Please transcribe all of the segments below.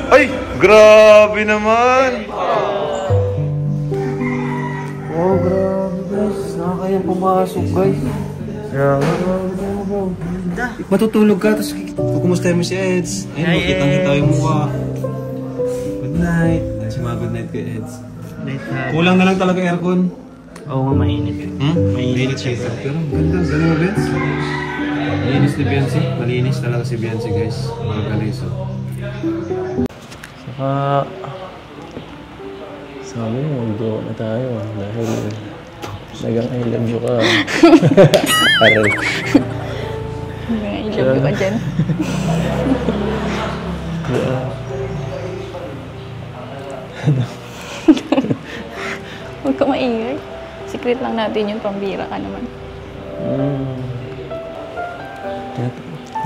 Ay! Grabe naman! Oh, grabe guys. Nakakayang pumasok guys. Matutulog ka, tapos kukumustahin mo si Eds. Ayun, kitang-kita yung mukha. Good night. Good night kay Eds. Kulang na lang talaga aircon. Oo nga, mainit. Mainit siya. Pero ang ganda. Galing mo, Benz. Malinis ni Biancy. Malinis talaga si Biancy, guys. Mga kaliso. Saka... sabi mo, mag-go na tayo. Dahil... nagang I love you ka. Aral. Nagang I love you ka dyan. Huwag ka maingay. Secret lang natin yun, pambira ka naman.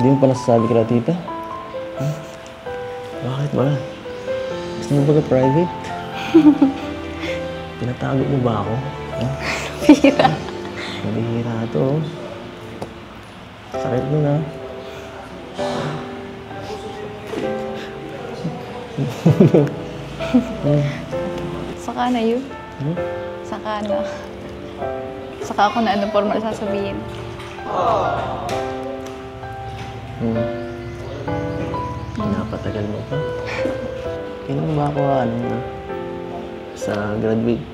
Hindi mo pa nasasabi ka na, tita? Huh? Bakit ba? Gusto mo ba ka-private? Tinatago mo ba ako? Huh? Pambira. Nabihira ito. Sakit mo na. Saka na yun. Saka na. Saka ako na anong formal sasabihin. Napatagal mo pa. Kailan ba ako sa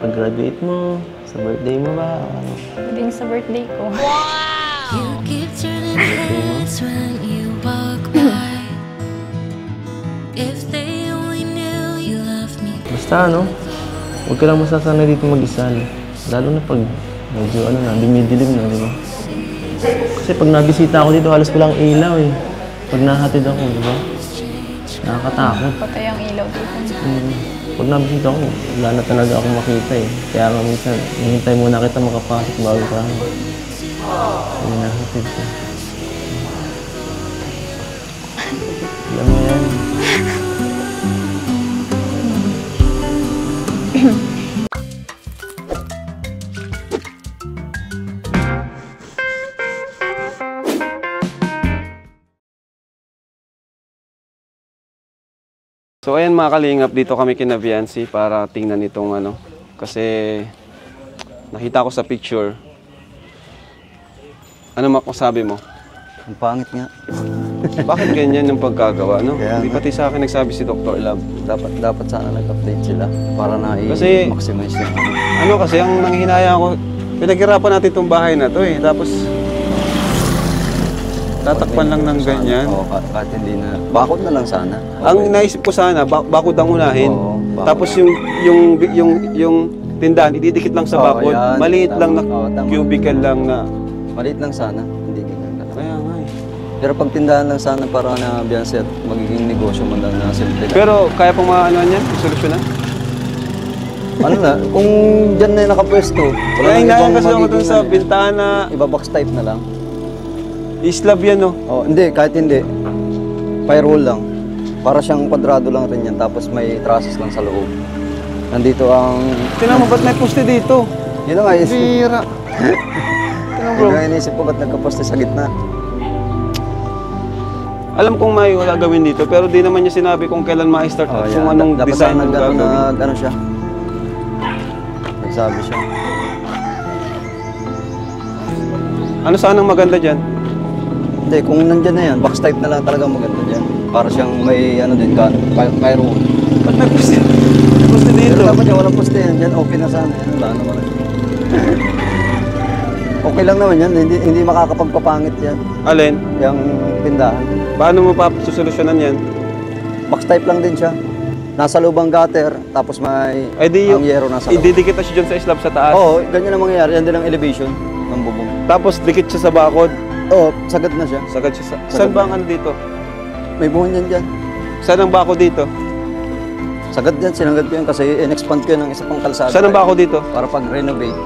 pag-graduate mo? Sa birthday mo ba? Pwedeng sa birthday ko. You keep turning heads when you walk by. If they only knew you love me. Basta huwag ka lang masasanay dito mag-isa. Lalo na pag medyo dumidilim na, di ba? Kasi pag nabisita ako dito, halos walang ilaw eh. Pag nahatid ako, di ba? Nakakatakot. Patay ang ilaw dito. Pag nabisita ako, wala na talaga akong makita eh. Kaya nga minsan, hihintay muna kita makapasok bago ka. Hindi nahatid ka. Alam mo yan. So ayan mga kalingap, dito kami kina Biancy para tingnan itong kasi nakita ko sa picture. Ano masabi mo? Ang pangit nga. Bakit ganyan yung paggagawa, no? Kaya Hindi pati sa akin nagsabi si Dr. Love. Dapat sana nag-update sila para na Kasi- i-maximize yung Kasi ang nanghihinaya ko, pinaghirapan natin itong bahay na to eh. Tapos tatakpan lang ng ganyan. Oo, kahit hindi na. Bakod na lang sana. Ang naisip ko sana, bakod ang unahin. Oo, bakod. Tapos yung tindahan, ididikit lang sa Oo, bakod. yan. Maliit Tama. lang na Oo, tama. cubicle lang na. Maliit lang sana. Hindi ganyan. Kaya nga eh. Pero pag tindahan lang sana para na Biancy at magiging negosyo man lang na simple lang. Pero kaya pang mga yan, solusyonan? Ano na, kung dyan na yung nakapwesto, Kaya hinayan kasi ako dun sa bintana. Iba-box type na lang. Islab yan, no? Oh, hindi, kahit hindi. Firewall lang. Para siyang kwadrado lang rin yan, tapos may trusses lang sa loob. Nandito ang... Tinan mo, ba't may poste dito? Yun na nga, Bira. Tinan bro. Yun nga inisip ko, ba't nagkaposte sa gitna? Alam kong may wala gawin dito, pero di naman niya sinabi kung kailan ma-start at kung anong design ang gagawin. Ano siya? Nagsabi siya. Ano sanang maganda dyan? Hindi, kung nandyan na yan, box type na lang talaga maganda dyan. Para siyang may din, firewall. Ba't may poste? May poste dito. Pero dapat yung walang poste yan, dyan okay na sana. Yan, wala naman. Okay lang naman yan, hindi makakapagpapangit yan. Alin? Yung tindahan. Paano mo pa susolusyonan yan? Box type lang din siya. Nasa lubang gutter, tapos may ang yero nasa loob. Ididikit na siya dyan sa slab sa taas. Oo, ganyan ang mangyayari. Yan din ang elevation ng bubong. Tapos dikit siya sa bakod. Oo, sagad na siya. Sagad siya sa... Saan ba ang ano dito? May buhon yan dyan. Saan ang bakod dito? Sagad yan, sinagad ko yan kasi in-expand ko yan ng isa pang kalsada. Saan ang bakod dito? Para pag-renovate.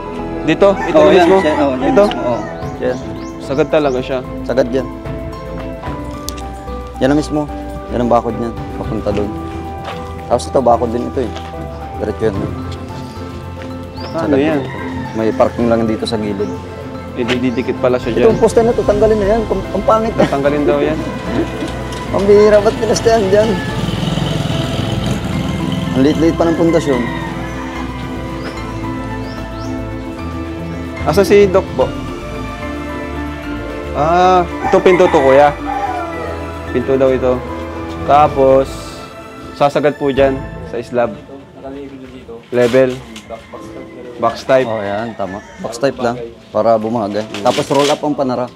Dito? Ito Oo, na yan, mismo? yan, oo, yan Ito? mismo, oo. Yan. Sagad talaga siya. Sagad yan. Yan na mismo. Yan ang bakod niyan. Papunta doon. Tapos ito, bakod din ito eh. Diretso yan. Ano yan? May parking lang dito sa gilid. Ididikit pala siya Ito dyan. ang poste na ito, tanggalin na yan. Ang pangit na. Tanggalin daw yan. Pambihira, ba't pinastayan dyan? Ang liit-liit pa ng pundasyon. Asa si Doc po? Ito pinto to, kuya. Pinto daw ito. Tapos, sasagad po dyan sa slab. Level. Box type. Oh, yan, tama. Box type lang, para bumagay. Tapos roll up ang panara.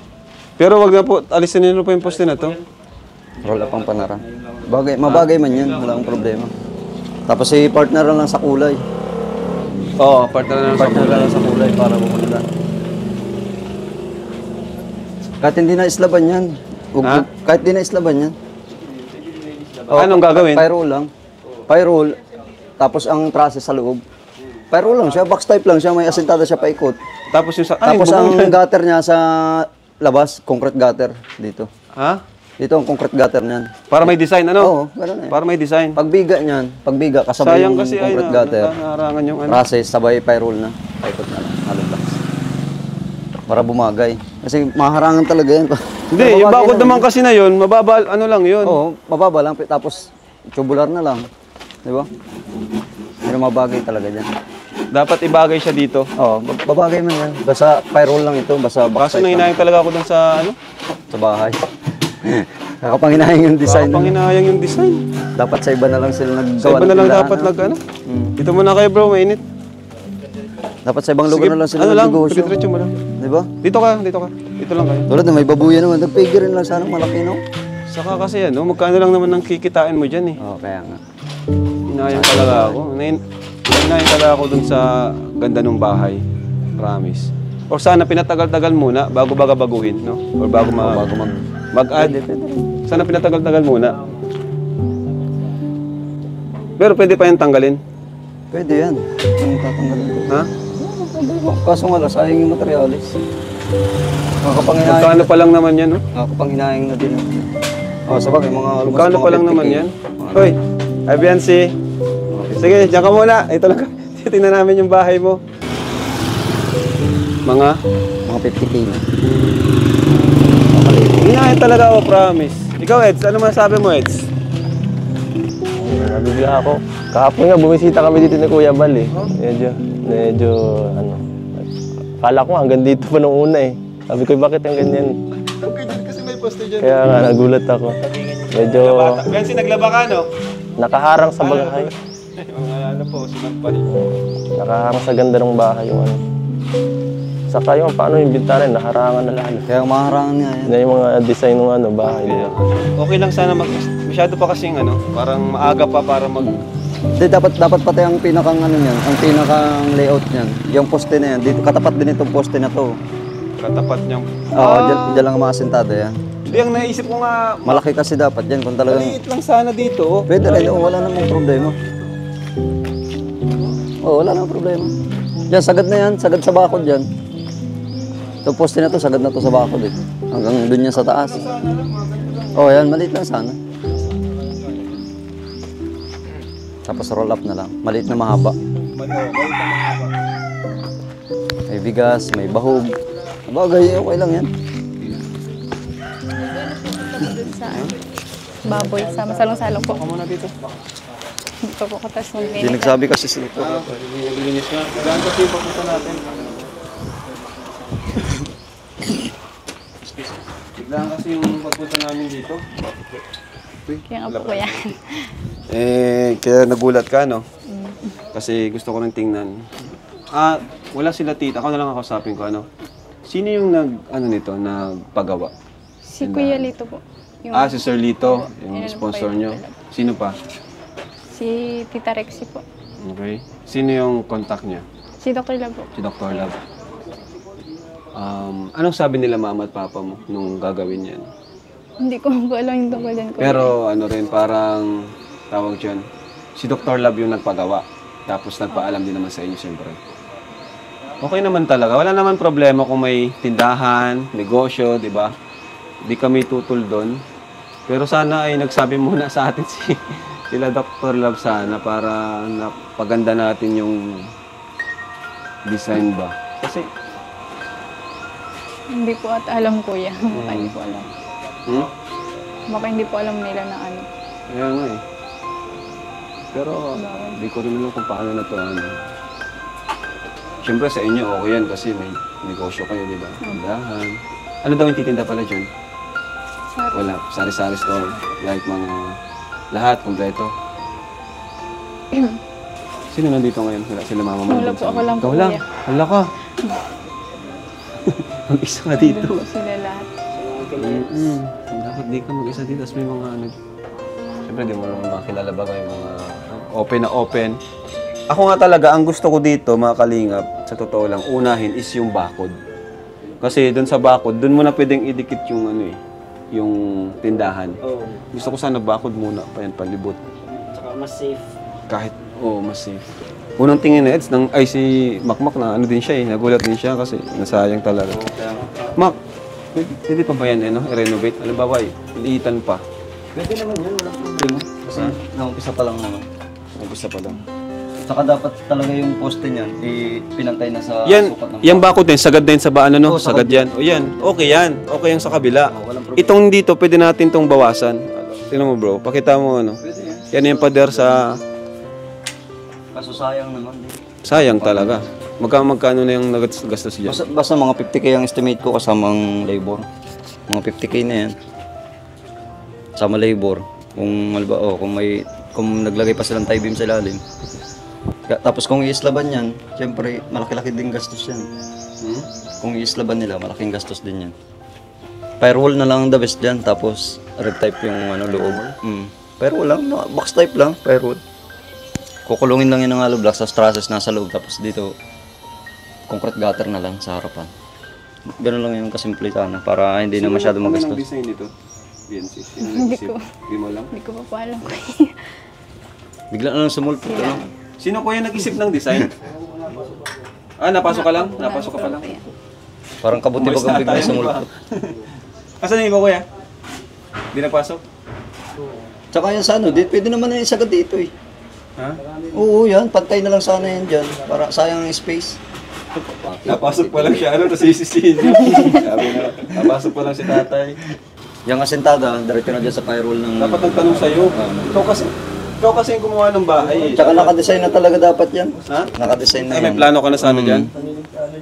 Pero wag na po, alisin niyo po yung poste na to. Roll up ang panara. Mabagay man yan, wala akong problema. Tapos si partner lang sa kulay. Oo, partner na Partner lang sa kulay para bumagay. Kahit hindi na islaban yan. Ha? Kahit hindi na islaban yan. Anong gagawin? Pyroll lang. Pyroll, tapos ang trusses sa loob. Pyroll lang siya, box type lang siya, may asintada siya paikot. Tapos yung sa... Tapos ang gutter niya sa labas, concrete gutter dito. Ha? Dito ang concrete gutter niyan. Para may design, ano? Oo, gano'n eh. Para may design. Pagbiga niyan, kasabay Sayang yung kasi ay concrete gutter. naharangan yung ano. Process, sabay pyroll na. Paikot na lang, halong para bumagay. Kasi maharangan talaga yan. Hindi, yung bakod naman kasi na yun, mababa, ano lang yun. Oo, mababa lang, tapos tubular na lang. Di ba? Pero mabagay talaga dyan. Dapat ibagay siya dito. Oo, babagay man yan. Basta pyroll lang ito, basta box Kaso type lang. nanginayang talaga ako dun sa ano? Sa bahay. Kakapanginahing yung design. Panginayang yung design. Dapat sa iba na lang sila naggawa. Sa iba na lang tindahan, dapat ano? nag ano? Dito muna kayo bro, mainit. Dapat sa ibang lugar na lang sila ano lang, nagnegosyo. diretso mo lang. Di ba? Dito ka. Dito lang kayo. Tulad na may babuyan naman, nagpigil rin lang sana malaki, no? Saka kasi ano, magkano lang naman ang kikitain mo dyan eh. Oo, kaya nga. Hinayang talaga ako. Hinayang talaga ako dun sa ganda ng bahay. Promise. O sana pinatagal-tagal muna bago baguhin, no? Or bago mag-add. Sana pinatagal-tagal muna. Pero pwede pa yan tanggalin. Pwede yan. Ang tatanggalin ko. Ha? Kaso nga, sayang yung materialis. Makakapanghinahing. Magkano pa lang naman yan, no? Makakapanghinahing na din. Sabagay, mga almost Magkano pa lang 50K. naman yan? Hoy, Abiansi. Sige, diyan ka muna. Ito lang ka. Tingnan namin yung bahay mo. Mga 50K na. Hinahin talaga ako, promise. Ikaw, Eds, ano masabi mo, Eds? Nabigla ako. Kahapon nga, bumisita kami dito ni Kuya Bal eh. Medyo, ano. Kala ko hanggang dito pa nung una eh. Sabi ko, bakit ang ganyan? Kasi may poste dyan. Kaya nga, nagulat ako. Medyo Bensi, naglaba ka, no? nakaharang sa bahay. Ano po, sinampay. Nakaharang sa ganda ng bahay yung ano. Saka yung paano yung bintana, naharangan na lahat. Kaya maharangan nga yan. Yan yung mga design ng ano, bahay nila. Okay lang sana masyado pa kasing ano, parang maaga pa para Hindi, dapat pati ang pinakang ano niyan, ang pinakang layout niyan. Yung poste na yan, dito katapat din itong poste na to. katapat niyang... Oo, dyan lang ang mga asintada yan. Hindi, ang naisip ko nga, Malaki kasi dapat yan kung talagang... maliit lang sana dito. Oh. Pwede rin, wala namang problema. Wala namang problema. Yan, sagad na yan, sagad sa bakod yan. Itong poste na to, sagad na to sa bakod eh. Hanggang dun yan sa taas. Yan, maliit lang sana. Tapos roll up na lang. Maliit na mahaba. May bigas, may bahog. Bagay, okay lang yan. Sa baboy, sa masalong-salong po. Ako muna dito. Dito po ko tapos Hindi mag-minute. nagsabi kasi sila ito. Naglinis nga. Gaan kasi yung papunta natin. Biglaan kasi yung pagpunta namin dito. Kaya nga po yan. Kaya nagulat ka, no? Kasi gusto ko nang tingnan. Wala sila tita. Ako na lang kausapin ko, ano? Sino yung nagpagawa? Si Kuya Lito po. Si Sir Lito, yung Yun sponsor po yung nyo. Sino pa? Si Tita Rexy po. Okay. Sino yung contact niya? Si Dr. Lab po. Si Dr. Love. Anong sabi nila mama at papa mo nung gagawin yan? Hindi ko po alam yung tungkol dyan ko. Pero ano rin, parang tawag dyan, si Dr. Love yung nagpagawa. Tapos nagpaalam din naman sa inyo siyempre. Okay naman talaga. Wala naman problema kung may tindahan, negosyo, di ba? Di kami tutul doon. Pero sana ay nagsabi muna sa atin sila Dr. Love sana para napaganda natin yung design ba. Kasi, Hindi po at alam kuya. Hindi po alam. Baka hindi po alam nila na ano. Kaya nga eh. Pero hindi ko rin alam kung paano na to. Ano. Siyempre sa inyo okay yan kasi may negosyo kayo, di ba? Tindahan. Ano daw yung titinda pala dyan? Sorry. Wala, sari-sari store. Like mga lahat, kompleto. Sino nandito ngayon? Wala sila mama mo. Wala po, ako lang po, Ikaw lang. kuya. Wala ka. Mag-isa ka dito. Doon po sila lahat. Dapat di ka mag-isa dito. Tapos may mga ano. Siyempre, di mo naman makilala ba yung mga open na open. Ako nga talaga, ang gusto ko dito, mga kalingap, sa totoo lang, unahin is yung bakod. Kasi doon sa bakod, doon mo na pwedeng idikit yung ano eh, yung tindahan. Gusto ko sana bakod muna, pa yan, palibot. Tsaka mas safe. Kahit, mas safe. Unang tingin na Eds, si Makmak na ano din siya eh, nagulat din siya kasi nasayang talaga. Mak, hindi pa ba yan i-renovate? Alam ba liitan pa. Pwede naman yun, walang problema. Kasi naumpisa pa lang naman. Umpisa pa lang. Saka dapat talaga yung poste niyan, pinantay na sa Yan, sukat ng yung bakod din, sagad din sa ano no? Oo, Sagad sagad yan. O yan, okay yan. Okay yung sa kabila. walang problema. Itong dito, pwede natin itong bawasan. Tingnan mo bro, pakita mo ano. Pwede yan. Yan yung pader sa... Kaso sayang naman din. Sayang talaga. Magkano na yung nagastos dyan? Basta mga 50k ang estimate ko kasamang labor. Mga 50k na yan. Sama labor. Kung kung naglagay pa silang tie beam sa ilalim. Tapos kung iislaban yan, siyempre malaki-laki din gastos yan. Kung iislaban nila, malaking gastos din yan. Firewall na lang ang the best dyan, tapos red type yung loob. Firewall lang, box type lang, firewall. Kukulungin lang yun ng hollow blocks, tapos trusses nasa loob, tapos dito concrete gutter na lang sa harapan. Ganun lang yung kasimple sana, para hindi na masyado magastos. Sino design nito? BNC? Hindi ko. Hindi mo alam? Hindi ko pa po alam ko. Bigla na lang sumulpot, Sino kuya nag-isip ng design? Napasok ka lang? Napasok ka pa lang? Parang kabuti Umalis bagang na bigla tayo, sumulpot. Asan yung iba kuya? Hindi nagpasok? Tsaka yan sa pwede naman na isagad dito eh. Ha? Oo yan, pantay na lang sana yan dyan, para sayang yung space. Napasok pa lang siya, tapos sisisihin niya. Sabi na, napasok pa lang si tatay. Yung asentada, diretso na dyan sa firewall ng... Dapat nagtanong sa'yo. Ikaw kasi yung gumawa ng bahay. Tsaka nakadesign na talaga dapat yan. Ha? Nakadesign na May yan. plano ka na sa ano dyan?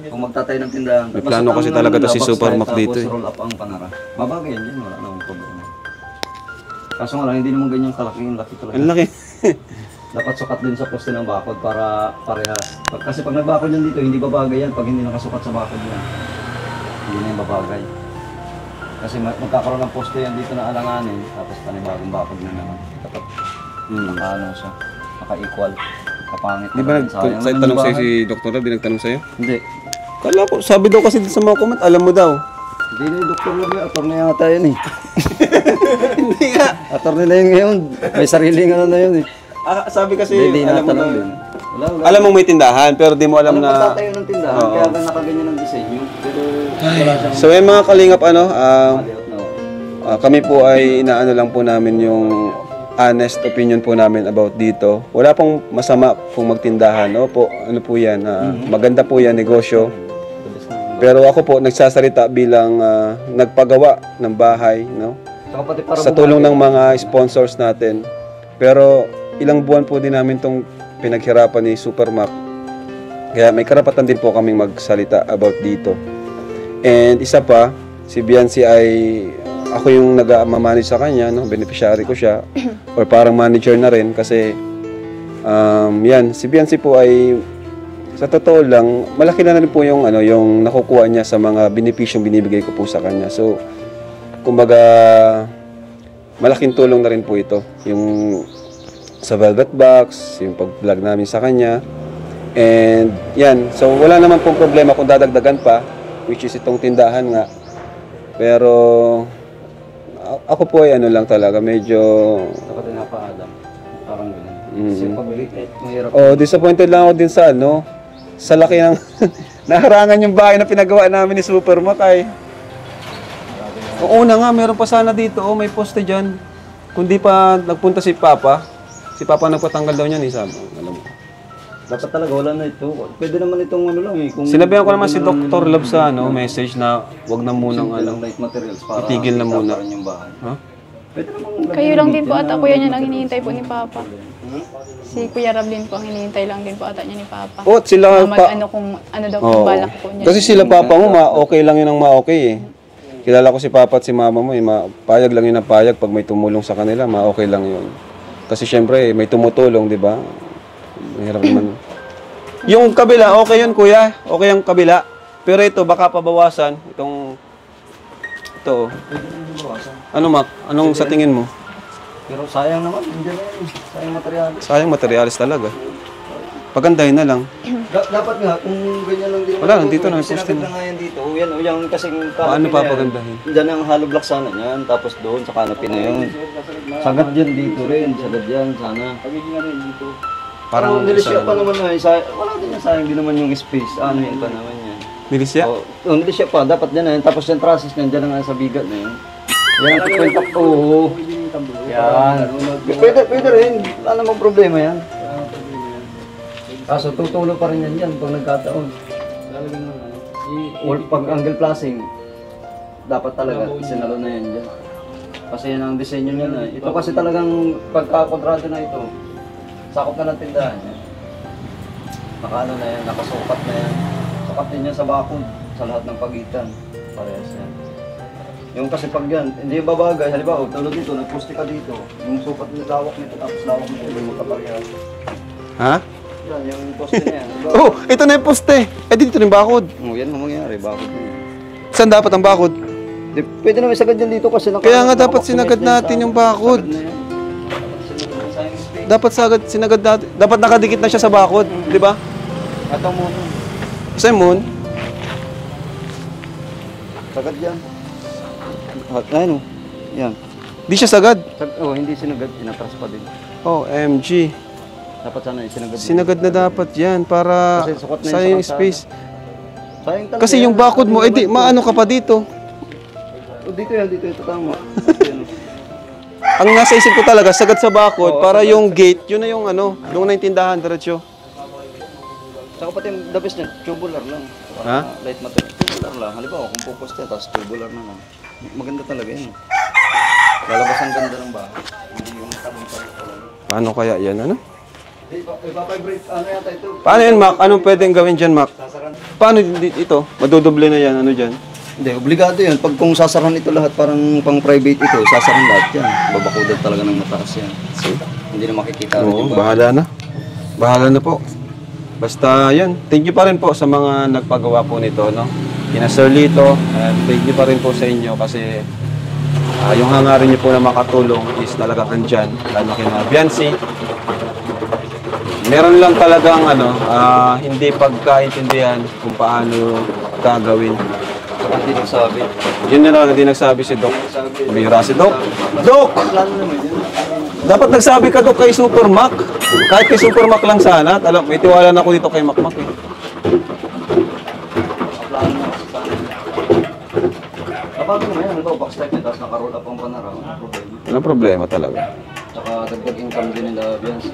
Kung magtatay ng tindahan. May plano kasi talaga to si Supermac dito eh. Tapos roll up ang panara. Babagay yan dyan, wala namang problema. Kaso nga lang, hindi naman ganyan kalaki, yung laki talaga. Ang laki. Dapat sukat din sa poste ng bakod para parehas. Kasi pag nagbakod yan dito, hindi babagay yan pag hindi nakasukat sa bakod niya. Hindi na yung babagay. Kasi magkakaroon ng poste yan dito na alanganin, tapos panibagong bakod na naman. Dapat siya, naka-equal, kapangit. Di ba nagtanong sa'yo si Dr. Lab, di nagtanong sa'yo? Hindi. Kala ko, sabi daw kasi sa mga comment, alam mo daw. Hindi na yung Dr. Lab, attorney yata yun eh. Hindi nga. Attorney na yun ngayon, may sariling na yun eh. Sabi kasi, Hindi alam mo natanong daw. din. Wala. Alam mo may tindahan, pero di mo alam Alam na... magtatayo ng tindahan, kaya ba nakaganyan ang disenyo. Pero wala siyang So yung mga kalingap, layout na. kami po ay inaano lang po namin yung honest opinion po namin about dito. Wala pong masama kung magtindahan. Opo, ano po yan, maganda po yan, negosyo. Pero ako po, nagsasalita bilang nagpagawa ng bahay, no? Saka pati para Sa tulong ng mga sponsors natin. Pero ilang buwan po din namin itong pinaghirapan ni Supermac. Kaya may karapatan din po kaming magsalita about dito. And isa pa, si Biancy ay ako yung nag-manage sa kanya, no? Beneficiary ko siya. Or parang manager na rin kasi yan, si Biancy po ay sa totoo lang, malaki na rin po yung yung nakukuha niya sa mga benepisyong binibigay ko po sa kanya. So, kumbaga malaking tulong na rin po ito. Yung sa Velvet Box, yung pag-vlog namin sa kanya. And yan, so wala naman pong problema kung dadagdagan pa, which is itong tindahan nga. Pero ako po ay lang talaga, medyo Saka din napa-adam. Parang gano'n. Kasi pag-ulit, mahirap. disappointed lang ako din sa sa laki ng naharangan yung bahay na pinagawa namin ni Supermac ay. O una nga, meron pa sana dito, may poste dyan. Kung di pa nagpunta si Papa nagpatanggal daw niyan, sabi, alam mo. Dapat talaga wala na ito. Pwede naman itong lang eh. Kung Sinabihan ko naman si Dr. Love sa message na wag na munang light materials para itigil na muna. yung bahay. Ha? Kayo lang din po ata, kuya niya lang hinihintay po ni Papa. Si Kuya Rab din po, ang hinihintay lang din po ata niya ni Papa. Oh, sila pa... Ano kung ano daw Oo. kung balak po niya. Kasi sila papa mo, okay lang yun ang ma-okay eh. Kilala ko si papa at si mama mo, payag lang yun ang payag pag may tumulong sa kanila, ma-okay lang yun. Kasi syempre, may tumutulong, di ba? Mahirap naman. Yung kabila, okay yun kuya. Okay ang kabila. Pero ito, baka pabawasan. Ito. Ano Mac? Anong sa tingin mo? Pero sayang naman, hindi na yun. Sayang material. Sayang materialis talaga. Pagandahin na lang. Dapat nga, kung ganyan lang din. Wala, nandito na, may poste Sinagad na. na nga yan dito. Yan, o yung kasing Paano canopy na yan. papagandahin? Diyan ang hollow block sana yan. Tapos doon sa canopy na yun. Sagad yan dito rin. Sagad yan sana. Parang nilisya pa naman na. Wala din yan, sayang din naman yung space. Ano yun pa naman yan. Nilisya? Nilisya pa. Dapat yan na yan. Tapos yung trusses na yan. Diyan nga sa bigat na yun. Yan ang kwenta po. Yan. Pwede rin. Wala namang problema yan. Kaso tutulo pa rin yan dyan pag nagkataon. Or pag angle flashing, dapat talaga isinalo na yan dyan. Kasi yan ang disenyo niya na. Ito kasi talagang pagkakontrado na ito, sakop na ng tindahan yan. Nakaano na yan, nakasukat na yan. Sukat din yan sa bakod, sa lahat ng pagitan. Parehas yan. Yung kasi pag yan, hindi yung babagay. Halimbawa, tulad dito, nagposte ka dito. Yung sukat na lawak nito, tapos lawak nito, yung magkaparehas. Ha? Yan, yung poste na yan. Diba? Oh, ito na yung poste. Eh, dito yung bakod. Yan ang mangyayari, bakod na yan. Saan dapat ang bakod? Pwede naman isagad yan dito kasi Kaya nga dapat sinagad natin yung bakod. Dapat sinagad natin. Dapat nakadikit na siya sa bakod, di ba? Ito muna. Sa moon, Sagad yan. Ayun o. Yan. di siya sagad. Hindi sinagad. Inatras pa din. Oh, MG. Dapat sana isinagad. Sinagad na dapat yan para Kasi sukat na sa yung yung sa space. Sayang talaga Kasi yan. yung bakod mo, edi maano ka pa dito. Dito yan, dito. Ito tama. Ang nasa isip ko talaga, sagad sa bakod para yung gate, yun na yung ano, doon na yung tindahan, diretso. Saka pati yung the best niya, tubular lang. Ha? Light material. Tubular lang. Halimbawa, kung pupost yan, tapos tubular na lang. Maganda talaga yan. Lalabas ang ganda ng bahay. Hindi yung talong-talong talaga. Paano kaya yan, ano? Ipapabrate, ano yata ito? Paano yan, Mac? Anong pwedeng gawin dyan, Mac? Paano ito? Madudoble na yan, ano dyan? Hindi, obligado yun. Pag kung sasaran ito lahat, parang pang private ito, sasaran lahat yan. Babakudan talaga ng mataas yan. Hindi na makikita rin Oo, yung bahay. bahala na. Bahala na po. Basta yan. Thank you pa rin po sa mga nagpagawa po nito, no? Kina Sir Lito, and thank you pa rin po sa inyo kasi yung hangarin niyo po na makatulong is talagang andyan. Lalo kina Biancy. Meron lang talagang hindi pagkaintindihan kung paano gagawin. Hindi nagsabi. Yun na lang, hindi nagsabi si Doc. Bira si Doc. Doc! Plano naman yun. Dapat nagsabi ka Doc kay Super Mac. Kahit kay Super Mac lang sana. Alam, may tiwala na ako dito kay Mac Mac eh. Plano naman sa sana. Kapag naman yan, halimbawa, backstep niya, tapos nakaroll up ang panaraw, ang problema. Walang problema talaga. Tsaka dagdag income din nila, Bians.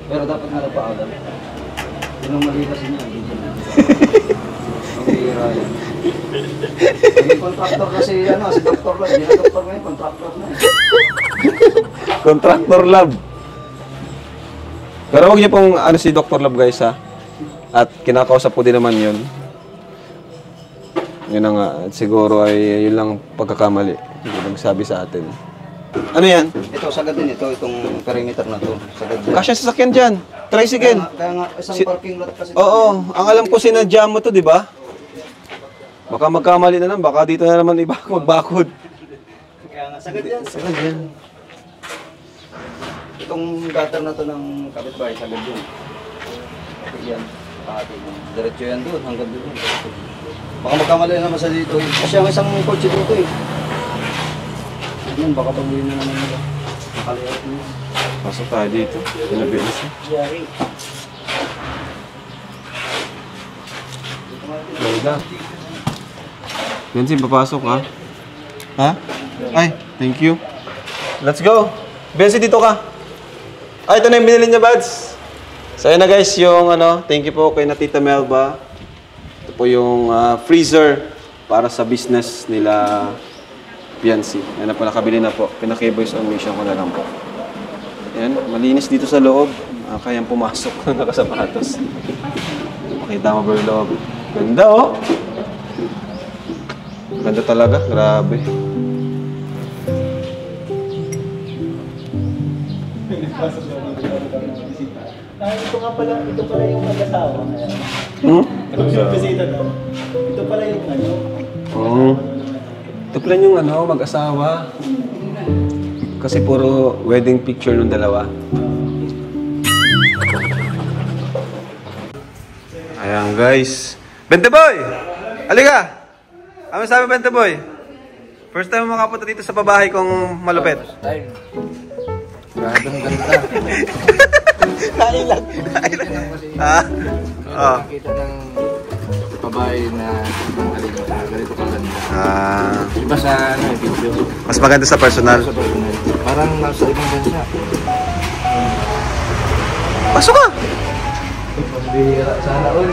Pero dapat nga nagpaalam. Yun ang mali kasi niya. Ang bihira yan. May contractor kasi si Dr. Lab. Hindi na Dr. ngayon, contractor na. Contractor Lab. Pero huwag niyo pong si Dr. Lab guys ha. At kinakausap ko din naman yun. Yun na nga. At siguro ay yun lang pagkakamali. Yung nagsabi sa atin. Ano yan? Ito, sagad din ito. Itong perimeter na to. Sagad din. Kasya sasakyan dyan. Tricycle. Kaya nga, isang parking lot kasi. Oo. Ang alam ko sinadya mo to, di ba? Baka magkamali na lang. Baka dito na naman magbakod. Kaya nga, sagad yan. Sagad yan. Itong gutter na to ng kapitbahay, sagad yun. Yan. Diretso yan doon, hanggang doon. Baka magkamali na naman sa dito. Kasi ang isang kotse dito eh. Yan, baka pag-uwi na naman nila. Nakalihat niya. Pasok tayo dito. Pinabilis siya. Ganda. Yancy, papasok ha? Ha? Ay, thank you. Let's go. Bensi, dito ka. Ay, ito na yung binili niya, Bads. So, yun na guys, yung thank you po kay na Tita Melba. Ito po yung freezer para sa business nila Fiancé. Yan na po, nakabili na po. Pinaka-voice on mission ko na lang po. Yan, malinis dito sa loob. Kayang pumasok ng nakasapatos. Makita mo ba yung loob? Ganda oh! Ganda talaga, grabe. Ito pala yung mag-asawa. Yung bisita daw. Ito pala yung ano. Oo. Ito pala yung mag-asawa. Kasi puro wedding picture ng dalawa. Ayan guys. Bente Boy! Halika! Ano sabi Bente Boy? First time mo makapunta dito sa babahay kong malupit. First time. Gradong ganda. Kain lang. Ha? Oo. Nakita ng babae na ganito kaganda. Iba sa video. Mas maganda sa personal. Sa personal. Parang nasa ibang bansa. Pasok ka! Pambihira. Sana all.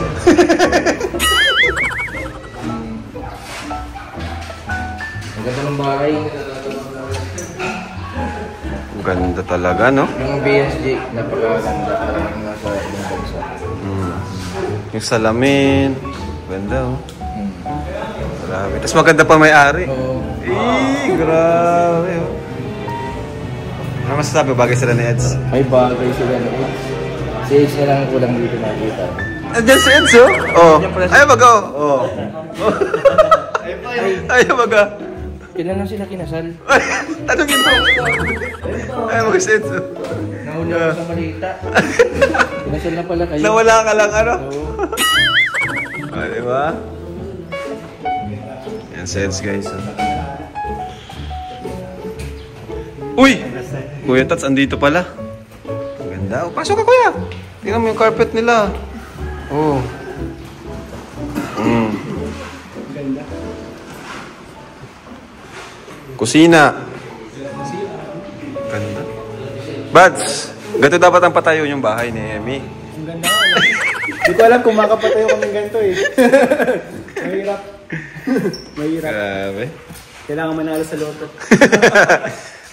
Ang ganda ng bahay. Ang ganda talaga, no? Yung BSG, napakaganda. Parang nasa ibang bansa. Yung salamin. Ganda, oh. Grabe. Tapos maganda pa may-ari. Oo. Grabe, oh. Ano masasabi? Bagay sila ni Eds? May bagay sila na si Eds na lang kulang dito nakita. Andiyan si Eds, oh? Oh. Ayaw baga, oh. Ayaw baga. Kailan lang sila kinasal? Tanungin mo. Ayaw baga si Eds, oh. Nahuli ako sa malita. Kinasal na pala kayo. Nawala ka lang, ano? Oo. Diba? Yan si Eds, guys. Oh. Uy! Kuya Tats, andito pala. Ang ganda. Oh, pasok ka, kuya. Tingnan mo yung carpet nila. Oh. Ganda. Kusina. Ganda. Bads, ganito dapat ang patayo yung bahay ni Emmy. Ang ganda nga. Hindi ko alam kung makapatayo kami ganito eh. Mahirap. Mahirap. Grabe. Kailangan manalo sa loto.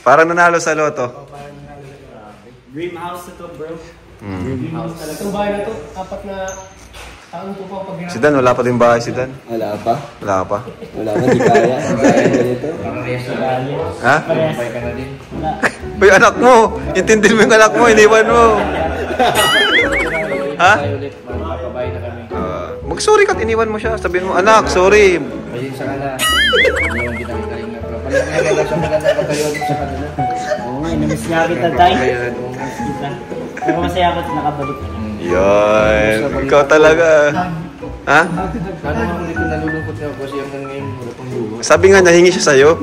Parang nanalo sa loto. Dream house na to, bro. Dream house talaga. Itong bahay na to, apat na taon po pa pag Si Dan, wala pa din bahay si Dan. Wala pa? Wala pa. Wala pa, di kaya. Ang kaya ganito. Parang Ha? Kumpay ka na din. Uy, anak mo! Intindihin mo yung anak mo, iniwan mo. Ha? Tayo ulit, magpapabay na kami. Mag-sorry ka, iniwan mo siya. Sabihin mo, anak, sorry. Ayun sa kana. Yung ginagaling na pala. Pala nga lang sa maganda patayo sa kanila. Oo nga, namiss nga kita tayo. Ayan, oo. Kita. Pero masaya ako at nakabalik. Yan. Ikaw talaga. Ha? Sana ako dito nalulungkot ako kasi hanggang ngayon wala pang buho. Sabi nga, nahingi siya sa'yo.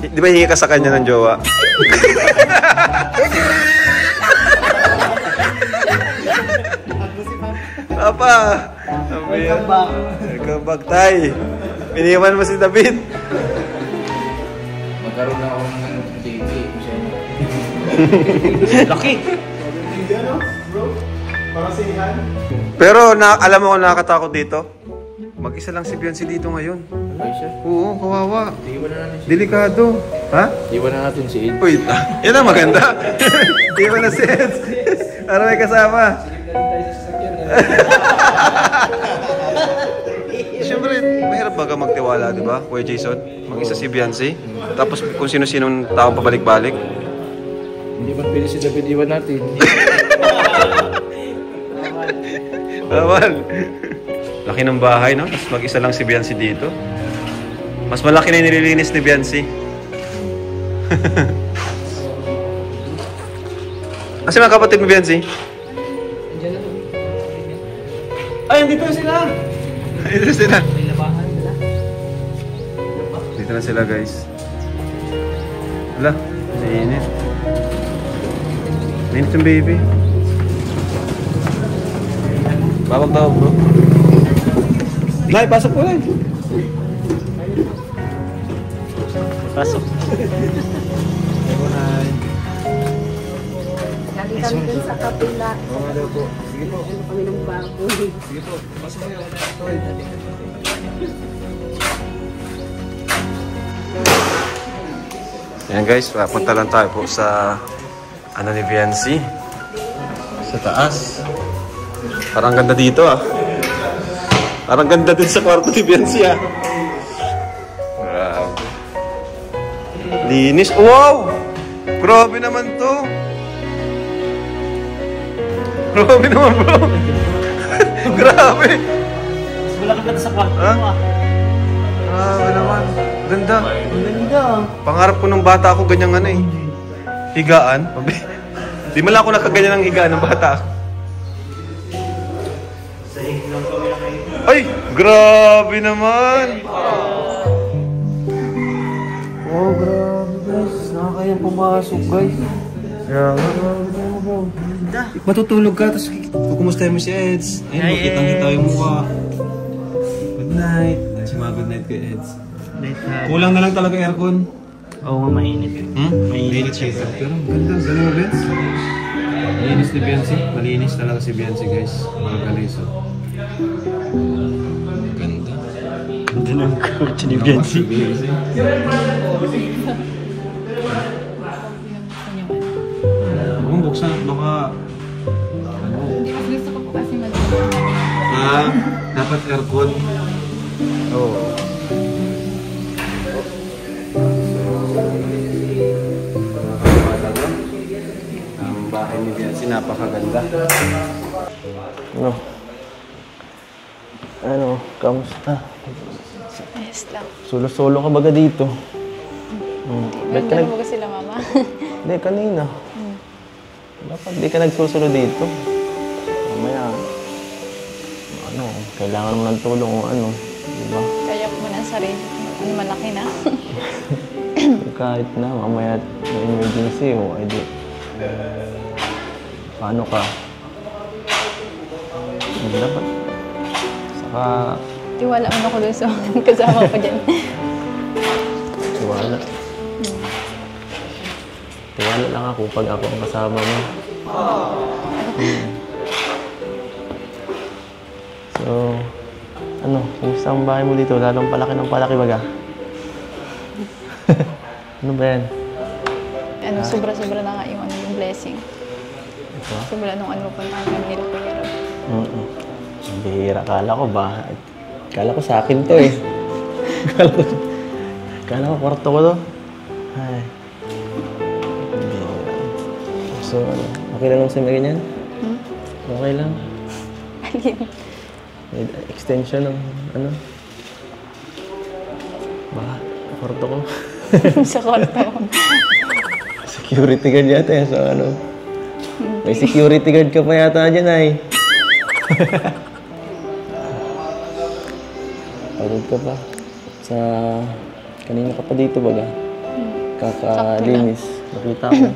Di ba hingi ka sa kanya ng jowa? Papa! Welcome back. Welcome back, Tay. Iniwan mo si David. Magkaroon na ako ng TV. Laki! Pero alam mo kung nakakatakot dito? Mag-isa lang si Fiancé dito ngayon. Ay siya. Oo, kawawa. Iwan na natin si Delikado. Ha? Iwan na natin si Ed. Uy, yan ang maganda. Di ba na sense? Para may kasama. Siyempre, mahirap baga magtiwala, di ba? Kuya Jason, mag-isa si Fiancé. Tapos kung sino-sinong taong pabalik-balik. Hindi ba pwede si David iwan natin? Bawal. Laki ng bahay, no? Tapos mag-isa lang si Fiancé dito. Mas malaki na yung nililinis ni Fiancé. Kasi mga kapatid mo, Fiancé? Ay, andito na sila! Dito na sila. Dito na sila, guys. Wala, nainit. Nainit yung baby. Bawag daw, bro. Nay, pasok po, Nay. Pasok. Lagi kami dun sa kapila. Ano kami ng baboy. Ayan guys, punta lang tayo po sa ano ni Viancy. Sa taas. Parang ganda dito ah. Parang ganda din sa kwarto ni Viancy ah. Grabe. Linis. Wow! Grabe naman to. Grabe naman bro. Grabe. Mas malaki pa sa kwarto mo ah. Grabe naman. Ganda. Ang ganda. Pangarap ko nung bata ako ganyan ano eh. Higaan. Di mo lang ako nakaganyan ng higaan ng bata ako. Ay! Grabe naman! Oh, grabe guys. Nakakayang pumasok guys. Matutulog ka, tapos kukumustahin mo si Eds. Ayun, makitang-kita yung mukha. Good night. Si mga good night kay Eds. Kulang na lang talaga aircon. Oo nga, mainit. Mainit siya. Pero ganda, galing mo, Benz. Malinis ni Biancy. Malinis talaga si Biancy, guys. Mga galiso. Ganda. Ganda ng coach ni Biancy. Kung buksan, baka... Gusto ko po kasi mag-aarap. Dapat aircon. Oo. Ang bahay ni Viancy, napakaganda. Ano, kamusta? Ayos lang. Solo-solo ka baga dito? Nandun mo ba sila, mama? Hindi, kanina. Dapat di ka nagsusulo dito. Mamaya, ano, kailangan mo ng tulong o ano, di ba? Kaya mo na ang sarili. Ano, malaki na. Kahit na, mamaya may emergency o ay di. Paano ka? Dapat. Saka, Tiwala mo ako dun sa kasama ko dyan. tiwala. Tiwala lang ako pag ako ang kasama mo. So, ano, kumusta ang bahay mo dito? Lalong palaki ng palaki baga? Ano ba yan? Ano, sobra-sobra na nga yung blessing. Sobra nung ano pa namin nila Kuya Rob. Bihira. Kala ko sa akin to eh. Kala ko kwarto ko to. Ay. Bihira. So, ano, okay lang sa mga ganyan? Okay lang. Alin? May extension ng ano? Baka, kwarto ko. Sa kwarto. Security guard yata yan. So, ano? May security guard ka pa yata dyan ay. Pagod ka pa. Sa... Kanina ka pa dito baga? Kakalinis. Nakita ko.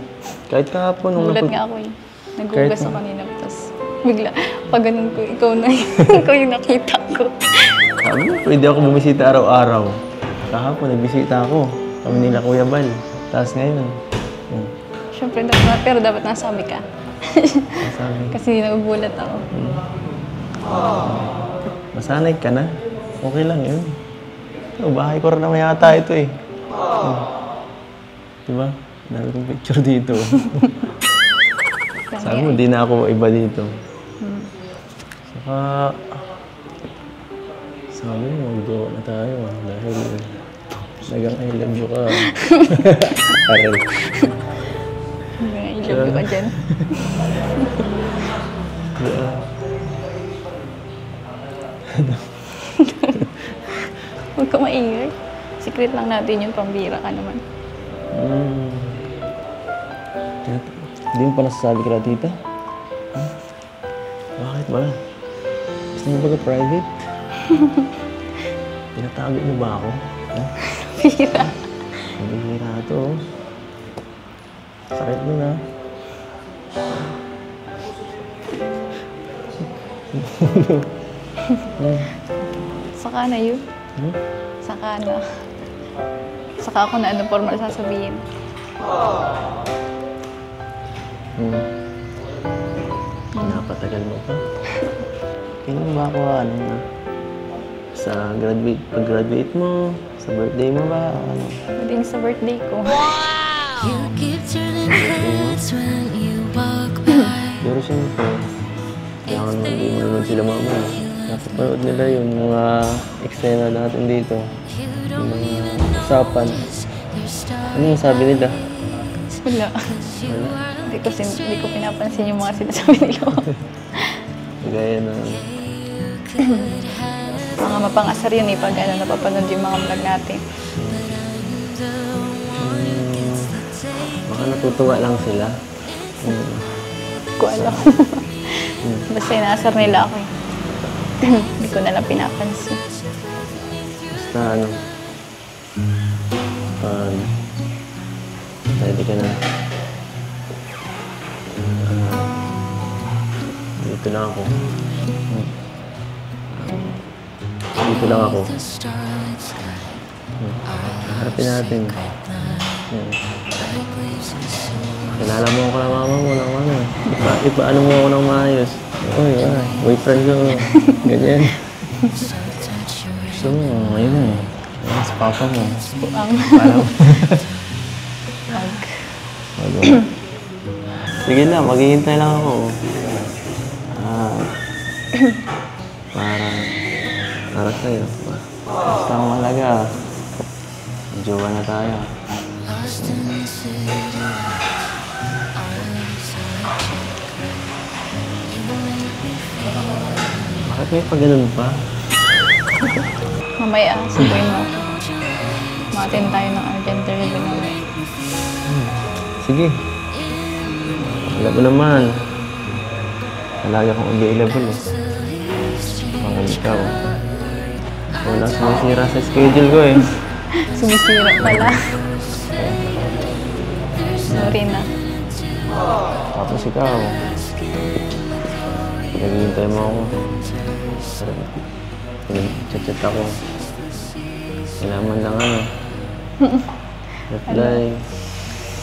Kahit kahapon. Nagulat nga ako eh. Nagugas ako kanina. Tapos bigla, pag ganun ko, ikaw na ikaw yung nakita ko. Sabi mo, pwede ako bumisita araw-araw. Kahapon, nagbisita ako. Kami nila Kuya Bal. Tapos ngayon. Siyempre, pero dapat nasabi ka. Sabi. Kasi nagugulat ako. Masanay ka na. Okay lang yun. Bahay ko rin naman yata ito eh. Diba? Dami kong picture dito. Sabi mo, di na ako iba dito. Saka, sabi mo, mag-go na tayo. Dahil, nagang I love you ka. Aral. I love you ka dyan. Huwag ka maingay. Secret lang natin yung pambira ka naman. Hindi mo pa nasasabi ka na, tita? Bakit ba? Gusto mo ba private? Tinatago mo ba ako? Bira. Bihira ito. Sakit mo na. Saka na yun. Saka na. Saka ako na anong formal sasabihin. Napatagal mo pa. Kailan ba ako, ano na? Sa pag-graduate mo, sa birthday mo ba? Ano? Pwedeng sa birthday ko. You keep turning heads when you walk by. Pero siyempre, kailangan mo hindi manunod sila mamaya. Napapanood nila yung mga eksena natin dito. Yung mga usapan. Ano yung sabi nila? Wala. Hindi ko pinapansin yung mga sinasabi nila. Gaya na, Mga mapangasar yun eh, pag napapanood yung mga vlog natin. baka natutuwa lang sila. Hindi ko alam. Basta inaasar nila ako eh. Hindi ko na lang pinapansin. Basta ano, pag ready ka na, dito lang ako. Dito lang ako. Harapin natin. Kilala mo ako ng mama mo, ng ano. Ipaano mo ako ng maayos. Uy, boyfriend ko. Ganyan. Gusto mo, ngayon eh. Ayan, sa papa mo. Parang... Sige na, maghihintay lang ako. Para sa'yo. Basta ang mahalaga. Jowa na tayo. Bakit may pag-ganun pa? Mamaya, sabihin mo. Matin tayo ng urgent delivery mamaya. Sige. Alam mo naman. Talaga akong available eh. Mga ikaw. Wala sumisira sa schedule ko eh. Sumisira pala. Sorry na. Tapos ikaw. Naghihintay mo ako. Nag-chat ako. Kailangan lang ano. Reply.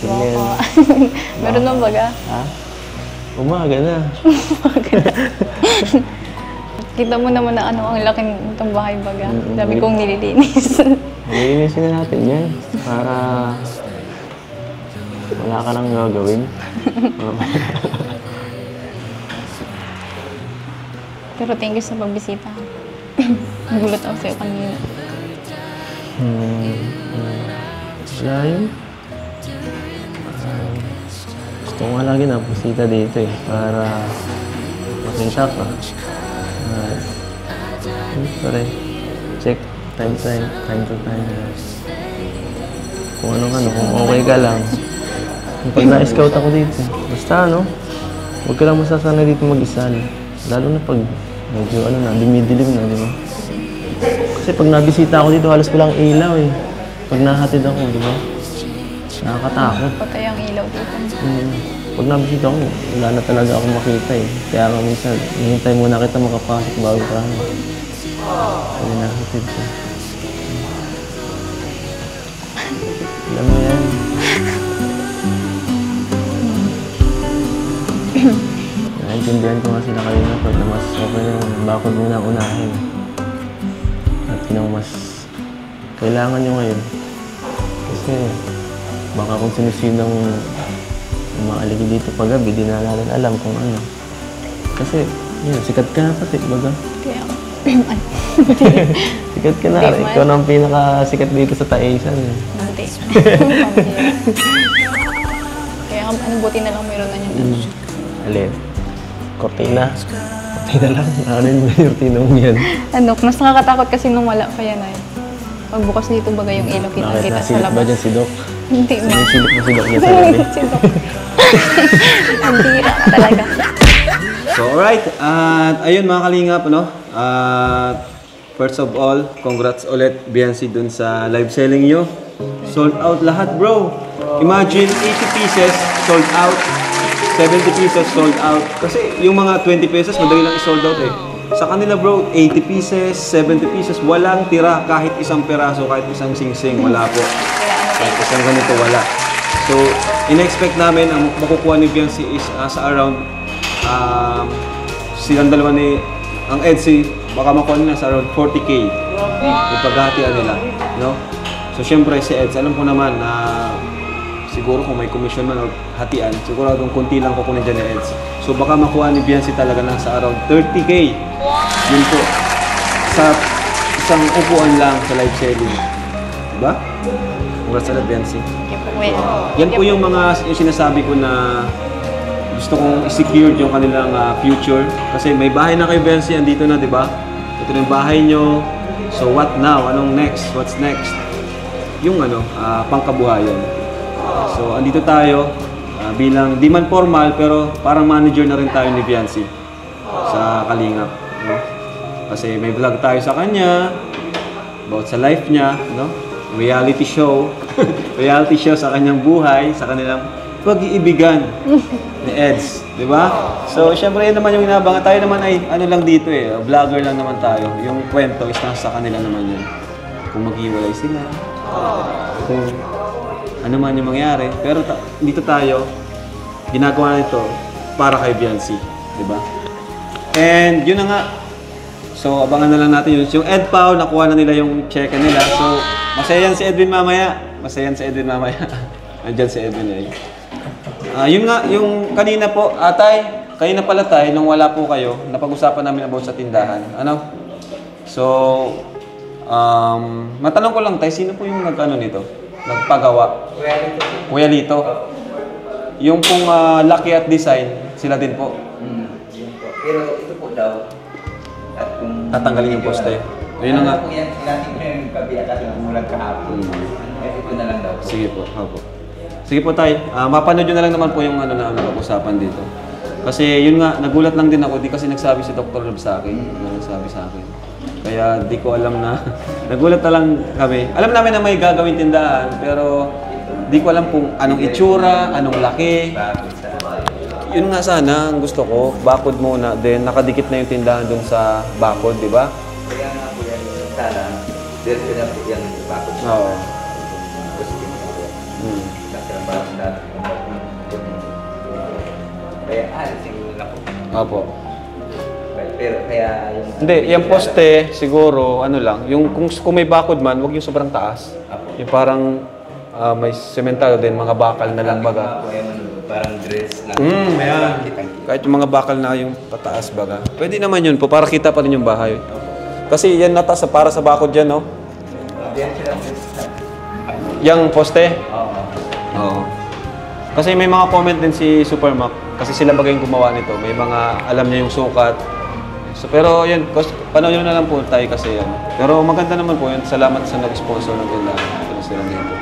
Email. Meron na baga? Ha? Umaga na. Kita mo naman na ano, ang laki ng bahay baga. Dami kong nililinis. Nililinisin na natin yan. Para wala ka nang gagawin. Pero thank you sa pagbisita. Nagulat ako sa'yo kanina. Wala yun. Gusto ko nga lagi na bisita dito eh. Para makita ka. Sorry. Check time to time. Kung kung okay ka lang. Pag na-scout ako dito. Basta ano, huwag ka lang masasanay dito mag-isa. Lalo na pag medyo dumidilim na, di ba? Kasi pag nabisita ako dito, halos walang ilaw eh. Pag nahatid ako, di ba? Nakakatakot. Patay ang ilaw dito. Pag nabisita ako, wala na talaga ako makita eh. Kaya nga minsan, hihintay muna kita makapasok bago ka. Pag nahatid ka. Alam mo yan. Naintindihan ko nga sila kanina pag na mas okay na bakod muna unahin. At yun mas kailangan nyo ngayon. Kasi baka kung sinisinong umaaligi dito paggabi, di na natin alam kung ano. Kasi yun, sikat ka na pati, baga. Kaya Sikat ka na. Ikaw na ang pinakasikat dito sa Taisan. Hindi. Kaya buti na lang mayroon na yun. Alin? Cortina. Cortina lang. Ano yung cortina mo yan? Mas nakakatakot kasi nung wala pa yan ay. Pagbukas dito baga yung ilaw kita sa labas. Ba dyan si Doc? Hindi mo. Sinisilip mo si Doc niya sa labi. Si Doc. Ang tira ka talaga. So, alright. At ayun mga kalingap, no? At first of all, congrats ulit, Biancy, dun sa live selling nyo. Sold out lahat, bro. Imagine, 80 pieces, sold out. 70 pieces, sold out. Kasi yung mga 20 pesos, madali lang i-sold out eh. Sa kanila, bro, 80 pieces, 70 pieces, walang tira kahit isang peraso, kahit isang sing-sing, wala po. Kahit isang ganito, wala. So, in-expect namin, ang makukuha ni Biancy is sa around silang dalawa ni ang Edsy, baka makuha nila sa around 40K yung paghahatian nila, no? So syempre si Eds, alam ko naman na siguro kung may commission man o hatian, siguradong konti lang kukunin dyan ni Eds. So baka makuha ni Biancy talaga ng sa around 30K. Yun po. Sa isang upuan lang sa live selling. Diba? Congrats sa Biancy. Thank you po, kuya. Yan po yung mga yung sinasabi ko na gusto kong i-secure yung kanilang future. Kasi may bahay na kayo, Biancy, andito na, di ba? Ito na yung bahay nyo. So what now? Anong next? What's next? Yung pangkabuhayan. So andito tayo bilang di man formal pero parang manager na rin tayo ni Biancy sa Kalingap, no? Kasi may vlog tayo sa kanya about sa life niya, no? Reality show. Reality show sa kanyang buhay, sa kanilang pag-iibigan ni Eds, di ba? So, syempre yun naman yung inabangan. Tayo naman ay ano lang dito vlogger lang naman tayo. Yung kwento is nasa kanila naman yun. Kung maghiwalay sila, kung ano man yung mangyari. Pero dito tayo, ginagawa nito para kay Biancy, di ba? And yun na nga. So, abangan na lang natin yun. Yung EdPow, nakuha na nila yung check nila. So, masaya yan si Edwin mamaya. Masaya yan si Edwin mamaya. Andyan si Edwin yun nga, yung kanina po, kanina pala tay, nung wala po kayo, napag-usapan namin about sa tindahan. Ano? So, matanong ko lang tay, sino po yung nito? Nagpagawa? Kuya Lito. Yung pong Lucky at Design, sila din po. Yun po. Pero ito po daw, at kung Tatanggalin yung poste. Ayun na nga. Kung yan, sinatin ko yung kabiyak at yung mulang kahapon. Ito na lang daw po. Sige po, opo. Sige po tay, mapanood nyo na lang naman po yung na pag-usapan dito. Kasi yun nga, nagulat lang din ako, di kasi nagsabi si Dr. Rob sa akin, nagsabi sa akin. Kaya di ko alam na, nagulat na lang kami. Alam namin na may gagawin tindahan, pero di ko alam kung anong itsura, anong laki. Yun nga sana, ang gusto ko, bakod muna, then nakadikit na yung tindahan dun sa bakod, di ba? Kaya nga po yan, sana, diretso na po yan bakod. Oo. Kaya alisin mo na po. Opo. Pero kaya yung... Hindi, yung poste, siguro, ano lang, yung kung may bakod man, huwag yung sobrang taas. Yung parang may sementado din, mga bakal na lang baga. Parang dress lang. Ayan. Kahit yung mga bakal na yung pataas baga. Pwede naman yun po, para kita pa rin yung bahay. Kasi yan nataas para sa bakod dyan, no? Diyan sila. Yung poste? Oo. Kasi may mga comment din si Supermac. Kasi sila bagay yung gumawa nito. May mga alam niya yung sukat. So, pero yun, panoorin na lang po tayo kasi yan. Pero maganda naman po yun. Salamat sa nag-sponsor ng tindahan. Ito sila dito.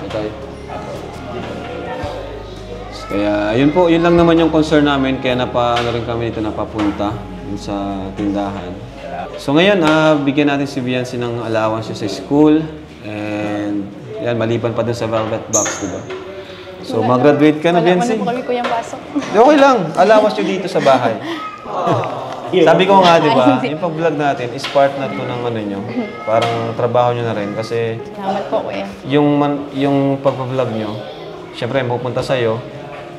Okay. Kaya yun po, yun lang naman yung concern namin. Kaya rin kami dito napapunta yun sa tindahan. So ngayon, bigyan natin si Biancy ng allowance sa school. And yan, maliban pa dun sa Velvet Box, diba? So, mag-graduate ka na, Biancy. Wala po kami kuyang pasok. Okay lang. Allowance nyo dito sa bahay. Sabi ko nga, di ba, yung pag-vlog natin is part na to ng ano nyo. Parang trabaho nyo na rin. Kasi Salamat po, kuya. yung pag-vlog nyo, syempre, pupunta sa'yo.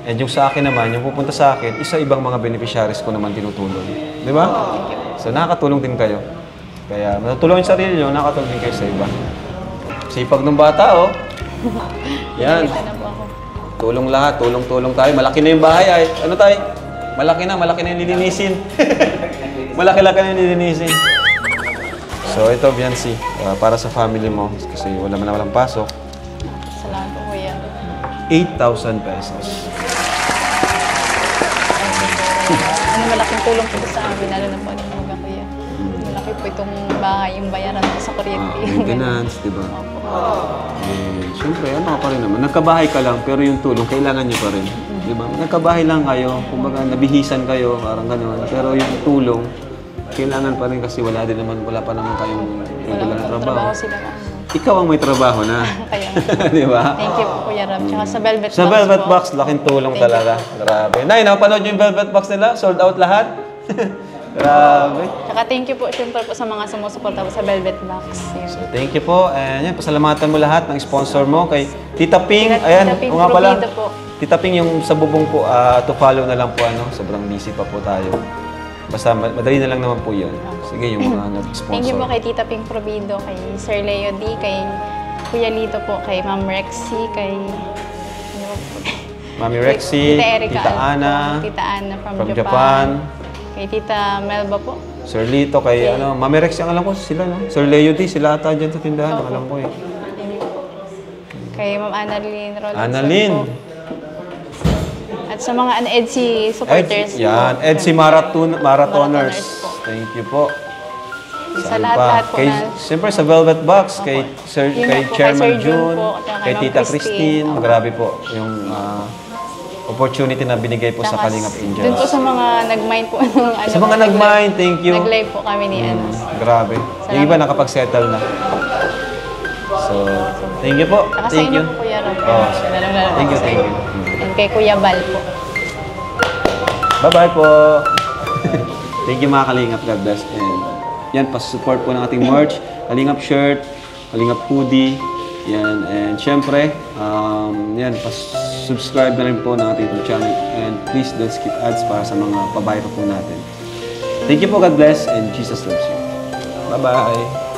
And yung sa akin naman, yung pupunta sa akin, isa ibang mga beneficiaries ko naman tinutulong. Di ba? So, nakakatulong din kayo. Kaya, matutulong yung sarili nyo, nakakatulong din kayo sa iba. Sipag ng bata, oh. Yan. Nakita na po ako. Tulong lahat, tulong-tulong tayo. Malaki na yung bahay, ay. Ano tayo? Malaki na yung lilinisin. Malaki-laki na yung lilinisin. So, ito, Biancy, para sa family mo, kasi walang pasok. Salamat po, kuya. 8,000 pesos. Malaking tulong po sa amin, lalo na po ang mga kuya. Malaki po itong bahay, yung bayaran ko sa kuryente. Maintenance, di ba? Siyempre, ano ka pa rin naman. Nagkabahay ka lang, pero yung tulong, kailangan nyo pa rin. Di ba? Nagkabahay lang kayo, kumbaga nabihisan kayo, parang gano'n. Pero yung tulong, kailangan pa rin kasi wala pa naman kayong regular na trabaho. Sila na. Ikaw ang may trabaho na. Kaya, di ba? thank you po, Kuya Rab. Tsaka sa Velvet Box Sa Velvet po. Box, laking tulong talaga. Grabe. Nay, napanood yung Velvet Box nila? Sold out lahat? Grabe. Tsaka thank you po, syempre po sa mga sumusuporta po sa Velvet Box. Yun. So, thank you po. And yan, pasalamatan mo lahat ng sponsor mo kay Tita Ping. Tita Ayan, Ping o nga pala. Provido po. Tita Ping, yung sa bubong po, to follow na lang po. Sobrang busy pa po tayo. Basta madali na lang naman po yun. Sige, yung mga nag-sponsor. Thank you po kay Tita Ping Provido, kay Sir Leo D, kay Kuya Lito po, kay Ma'am Rexy, kay Mami Rexy, Tita Erica Tita Alpo, Ana, Tita Ana from from Japan. Japan. Kay Tita Melba po. Sir Lito, kay ano, Mami Rexy, ang alam ko sila, no? Sir Leo D, sila ata dyan sa tindahan, ang alam ko eh. Kay Ma'am Annalyn Rolandson Annalyn. po. At sa mga EDSI supporters. Yan, EDSI Marathoners. Marathoners po. Thank you po. Sa Saan lahat-lahat pa? po Kay, na... siyempre sa Velvet Box, kay Sir, Yun kay po, kay Chairman Sir June June, po, at kay kay Ma'am Tita Christine. Christine. Grabe po yung opportunity na binigay po sa Tsaka Kalingap Angels. Dun po sa mga nag-mind po. ng ano, Sa mga nag-mind, thank you. Nag-live po kami ni ano. Grabe. Yung iba nakapag-settle na. So, thank you po. Saka sa Thank inyo you. po, Kuya Rob. Oh, Lalong-lalo thank you, sa thank inyo. you. And kay Kuya Bal po. Bye-bye po. Thank you mga Kalingap. God bless. And yan, pa-support po ng ating merch. Kalingap shirt, Kalingap hoodie. Yan. And syempre, yan, pa-subscribe na rin po ng ating YouTube channel. And please don't skip ads para sa mga pabayro po natin. Thank you po. God bless. And Jesus loves you. Bye-bye.